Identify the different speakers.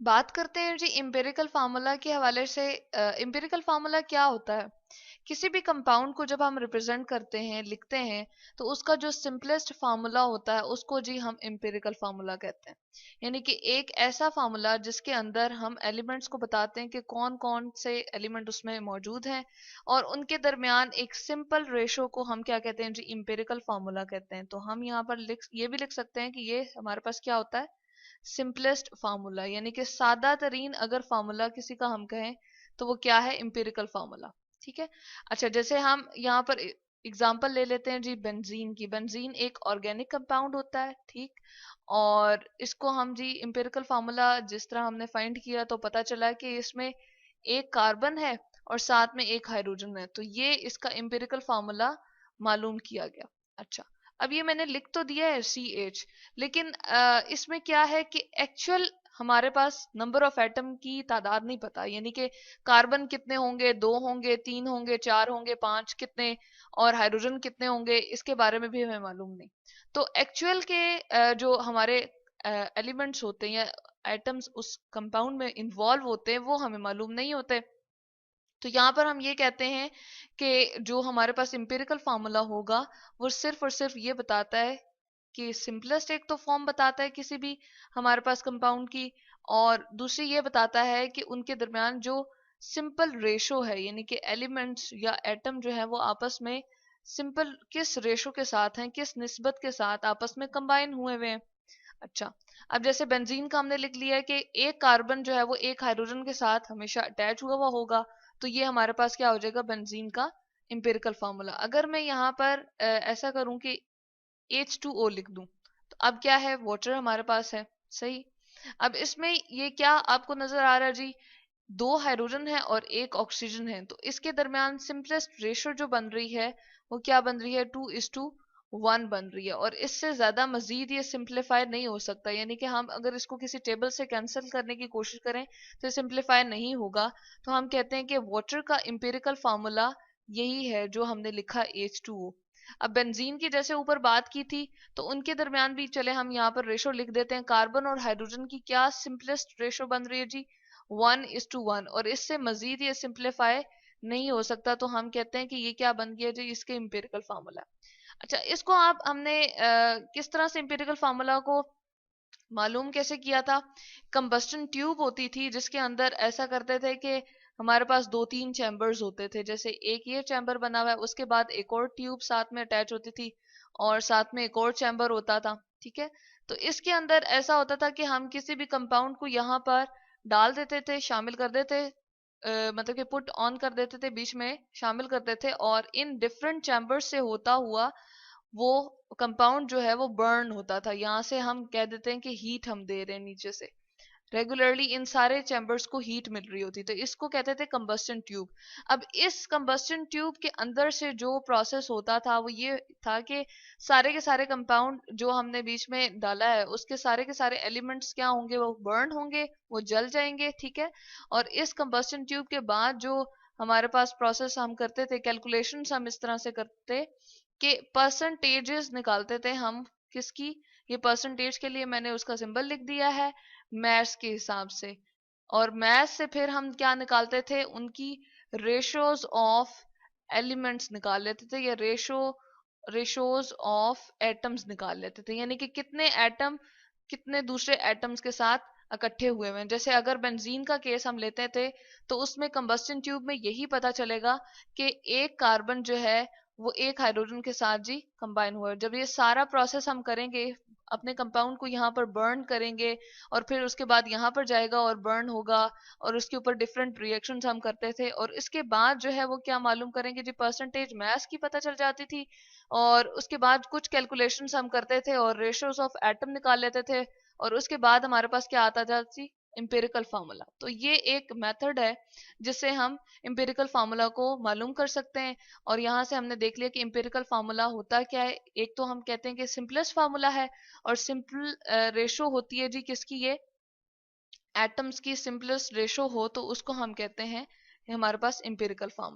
Speaker 1: बात करते हैं जी एम्पिरिकल फार्मूला के हवाले से। एम्पिरिकल फार्मूला क्या होता है? किसी भी कंपाउंड को जब हम रिप्रेजेंट करते हैं, लिखते हैं, तो उसका जो सिंपलेस्ट फार्मूला होता है उसको जी हम एम्पिरिकल फार्मूला कहते हैं। यानी कि एक ऐसा फार्मूला जिसके अंदर हम एलिमेंट्स को बताते हैं कि कौन कौन से एलिमेंट उसमें मौजूद हैं और उनके दरमियान एक सिंपल रेशो को हम क्या कहते हैं जी, एम्पिरिकल फार्मूला कहते हैं। तो हम यहाँ पर ये भी लिख सकते हैं कि ये हमारे पास क्या होता है, सिंपलेस्ट फार्मूला, यानी कि सादा तरीन अगर फार्मूला किसी का हम कहें तो वो क्या है, एम्पिरिकल फार्मूला। ठीक है। अच्छा, जैसे हम यहाँ पर एग्जांपल ले लेते हैं जी बेंजीन की। बेंजीन एक ऑर्गेनिक कंपाउंड होता है, ठीक। और इसको हम जी एम्पिरिकल फार्मूला जिस तरह हमने फाइंड किया तो पता चला कि इसमें एक कार्बन है और साथ में एक हाइड्रोजन है, तो ये इसका एम्पिरिकल फार्मूला मालूम किया गया। अच्छा, अब ये मैंने लिख तो दिया है CH, लेकिन इसमें क्या है कि एक्चुअल हमारे पास नंबर ऑफ एटम की तादाद नहीं पता, यानी कि कार्बन कितने होंगे, 2 होंगे, 3 होंगे, 4 होंगे, 5 कितने, और हाइड्रोजन कितने होंगे, इसके बारे में भी हमें मालूम नहीं। तो एक्चुअल के जो हमारे एलिमेंट्स होते हैं या एटम्स उस कंपाउंड में इन्वॉल्व होते हैं वो हमें मालूम नहीं होते। तो यहाँ पर हम ये कहते हैं कि जो हमारे पास इंपिरिकल फार्मूला होगा वो सिर्फ और सिर्फ ये बताता है कि सिंपलेस्ट एक तो फॉर्म बताता है किसी भी हमारे पास कंपाउंड की, और दूसरी ये बताता है कि उनके दरमियान जो सिंपल रेशो है, यानी कि एलिमेंट्स या एटम जो है वो आपस में सिंपल किस रेशो के साथ हैं, किस निस्बत के साथ आपस में कंबाइन हुए हुए हैं। अच्छा, अब जैसे बेंजीन का हमने लिख लिया है कि एक कार्बन जो है वो एक हाइड्रोजन के साथ हमेशा अटैच हुआ हुआ होगा, तो ये हमारे पास क्या हो जाएगा, बेंजीन का इंपिरिकल फार्मूला। अगर मैं यहाँ पर ऐसा करूं कि H2O लिख दूं, तो अब क्या है, वाटर हमारे पास है, सही। अब इसमें ये क्या आपको नजर आ रहा है जी, 2 हाइड्रोजन है और एक ऑक्सीजन है, तो इसके दरमियान सिंपलेस्ट रेशो जो बन रही है वो क्या बन रही है, 2:1 बन रही है। और इससे ज्यादा मजीद ये सिंप्लीफाई नहीं हो सकता, यानी कि हम अगर इसको किसी टेबल से कैंसिल करने की कोशिश करें तो सिंप्लीफाई नहीं होगा। तो हम कहते हैं कि वाटर का इंपिरिकल फार्मूला यही है जो हमने लिखा H2O। अब बेंजीन की जैसे ऊपर बात की थी, तो उनके दरमियान भी चले हम यहाँ पर रेशो लिख देते हैं। कार्बन और हाइड्रोजन की क्या सिंपलेस्ट रेशो बन रही है जी, 1:1, और इससे मजीद ये सिंप्लीफाई नहीं हो सकता। तो हम कहते हैं कि ये क्या बन गया जी, इसके इंपेरिकल फार्मूला। अच्छा, इसको आप हमने किस तरह से इंपेरिकल फार्मूला को मालूम कैसे किया था? कंबस्टन ट्यूब होती थी जिसके अंदर ऐसा करते थे कि हमारे पास 2-3 चैम्बर्स होते थे। जैसे एक ये चैम्बर बना हुआ है, उसके बाद एक और ट्यूब साथ में अटैच होती थी और साथ में एक और चैम्बर होता था, ठीक है। तो इसके अंदर ऐसा होता था कि हम किसी भी कंपाउंड को यहाँ पर डाल देते थे, शामिल कर देते, मतलब कि पुट ऑन कर देते थे, बीच में शामिल करते थे, और इन डिफरेंट चैम्बर्स से होता हुआ वो कंपाउंड जो है वो बर्न होता था। यहाँ से हम कह देते हैं कि हीट हम दे रहे हैं नीचे से, रेगुलरली इन सारे चैम्बर्स को हीट मिल रही होती, तो इसको कहते थे कंबस्टन ट्यूब। अब इस कंबस्टन ट्यूब के अंदर से जो प्रोसेस होता था वो ये था कि सारे के सारे कंपाउंड जो हमने बीच में डाला है उसके सारे एलिमेंट्स क्या होंगे, वो बर्न होंगे, वो जल जाएंगे, ठीक है। और इस कंबस्टन ट्यूब के बाद जो हमारे पास प्रोसेस हम करते थे, कैलकुलेशंस हम इस तरह से करते कि परसेंटेजेस निकालते थे हम, किसकी, ये परसेंटेज के लिए मैंने उसका सिंबल लिख दिया है मैथ्स के हिसाब से। और मैथ्स से फिर हम क्या निकालते थे, उनकी रेशोज ऑफ एलिमेंट्स निकाल लेते थे, या रेशोज ऑफ एटम्स निकाल लेते थे, यानी कि कितने एटम कितने दूसरे एटम्स के साथ इकट्ठे हुए हुए हैं। जैसे अगर बेंजीन का केस हम लेते थे तो उसमें कंबस्टन ट्यूब में यही पता चलेगा कि एक कार्बन जो है वो एक हाइड्रोजन के साथ जी कंबाइन हुआ है। जब ये सारा प्रोसेस हम करेंगे, अपने कंपाउंड को यहाँ पर बर्न करेंगे और फिर उसके बाद यहाँ पर जाएगा और बर्न होगा, और उसके ऊपर डिफरेंट रिएक्शंस हम करते थे, और इसके बाद जो है वो क्या मालूम करेंगे जी, परसेंटेज मैथ्स की पता चल जाती थी, और उसके बाद कुछ कैलकुलेशंस हम करते थे और रेशियोज ऑफ एटम निकाल लेते थे, और उसके बाद हमारे पास क्या आता था जी, इंपेरिकल फार्मूला। तो ये एक मेथड है जिससे हम इंपेरिकल फार्मूला को मालूम कर सकते हैं। और यहाँ से हमने देख लिया कि इंपेरिकल फार्मूला होता क्या है। एक तो हम कहते हैं कि सिंपलेस्ट फार्मूला है, और सिंपल रेशो होती है जी किसकी, ये एटम्स की सिंपलेस्ट रेशो हो तो उसको हम कहते हैं, ये हमारे पास इंपेरिकल फार्मूला।